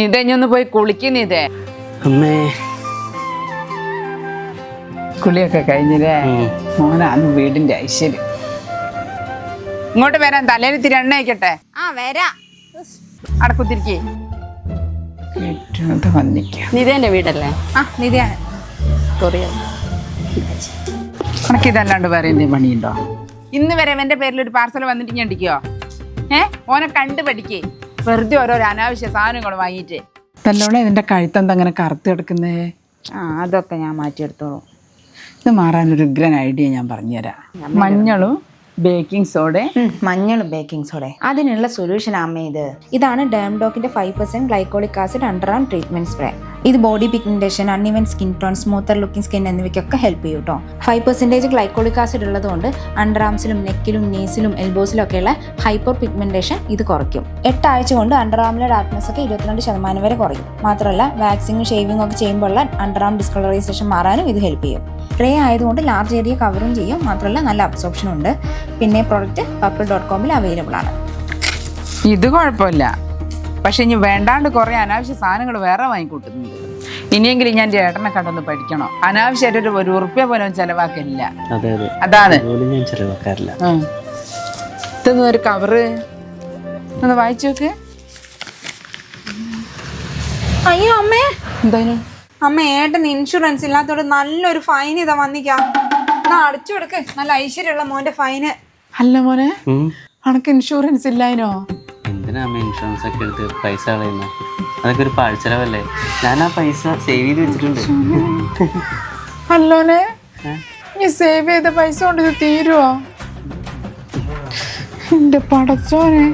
ഇതേ ഒന്ന് പോയി കുളിക്കുന്നതേ. അമ്മേ കുളിയൊക്കെ കഴിഞ്ഞില്ലേ? മോനാണ് വീടിന്റെ ഐശ്വര്യം. ഇങ്ങോട്ട് വരാൻ തലേല് തിരി എണ്ണ വയ്ക്കട്ടെ. അടക്കുത്തിരിക്കേ നിതേന്റെ വീടല്ലേ? നിധിയാണ്. കണക്കിതല്ലാണ്ട് വേറെ എന്തെങ്കിലും പണിയുണ്ടോ? ഇന്ന് വരെ എന്റെ പേരിൽ ഒരു പാർസൽ വന്നിട്ട് ഞണ്ടിക്കോ? ഓനെ കണ്ടു പഠിക്കേ. വെറുതെ ഓരോരോ അനാവശ്യ സാധനങ്ങൾ വാങ്ങിയിട്ട്. തല്ലോളെ ഇതിന്റെ കഴുത്തെന്താ അങ്ങനെ കറുത്ത് കിടക്കുന്നേ? അതൊക്കെ ഞാൻ മാറ്റിയെടുത്തോളൂ. ഇത് മാറാനൊരു ഉഗ്രൻ ഐഡിയ ഞാൻ പറഞ്ഞുതരാം. മഞ്ഞളും ബേക്കിംഗ് സോഡയും. മഞ്ഞളും ബേക്കിംഗ് സോഡ അതിനുള്ള സൊല്യൂഷൻ അമ്മ ഇതാണ് ഡേംഡോക്കിന്റെ 5% glycolic acid under arm treatment spray. ഇത് body pigmentation, uneven skin tone, smoother looking skin എന്നിവയ്ക്കൊക്കെ ഹെൽപ്പ് ചെയ്യും കേട്ടോ. 5% ഗ്ലൈക്കോളിക് ആസിഡ് ഉള്ളതുകൊണ്ട് അണ്ടർ ആംസിലും നെക്കിലും നീസിലും എൽബോസിലും ഒക്കെയുള്ള ഹൈപ്പർ പിഗ്മെന്റേഷൻ ഇത് കുറയ്ക്കും. 8 ആഴ്ച കൊണ്ട് അണ്ടർ ആമിലെ ഡാർക്ക്നെസ് ഒക്കെ 22% വരെ കുറയും. മാത്രമല്ല വാക്സിങ്ങും ഷേവിങ്ങും ഒക്കെ ചെയ്യുമ്പോഴുള്ള അണ്ടർ ആം ഡിസ്കളറൈസേഷൻ മാറാനും ഇത് ഹെൽപ്പ് ചെയ്യും. സ്പ്രേ ആയതുകൊണ്ട് ലാർജ് ഏരിയ കവറും ചെയ്യും. മാത്രമല്ല നല്ല അബ്സോർപ്ഷൻ ഉണ്ട്. പിന്നെ പ്രോഡക്റ്റ് purple.com അവൈലബിൾ ആണ്. ഇത് കുഴപ്പമില്ല. പക്ഷെ ഇനി വേണ്ടാണ്ട് കുറെ അനാവശ്യ സാധനങ്ങൾ വേറെ വാങ്ങിക്കൂട്ടുന്നുണ്ട്. ഇനിയെങ്കിലും ഞാൻ ചേട്ടനെ കണ്ടൊന്ന് പഠിക്കണോ? അനാവശ്യമായിട്ട് ഒരു ഉറുപ്പ്യ പോലും ചെലവാക്കില്ല. അതാണ് ഇതൊന്നും ഒരു കവറ് ഒന്ന് വായിച്ചു നോക്ക്. അയ്യോ അമ്മേ, എന്തായാലും അമ്മ ഏട്ടന് ഇൻഷുറൻസ് ഇല്ലാത്തോണ്ട് നല്ലൊരു ഫൈൻ ഇതാ വന്നിക്കാം. അടച്ചു കൊടുക്ക്. നല്ല ഐശ്വര്യമുള്ള മോന്റെ ഫൈന്. അല്ല മോനെ, അനക്ക് ഇൻഷുറൻസ് ഇല്ലായിനോ? എന്തിനാ അമ്മ ഇൻഷുറൻസ് ഒക്കെ എടുത്ത് പൈസ കളയുന്ന? അതൊക്കെ ഒരു പാഴ്ചെലവല്ലേ. ഞാൻ ആ പൈസ സേവ് ചെയ്ത് വെച്ചിട്ടുണ്ട്. അല്ലോനെ, ഈ സേവ് ചെയ്ത പൈസ കൊണ്ട് ഇത് തീരുവോ? എന്റെ പടച്ചോനെ.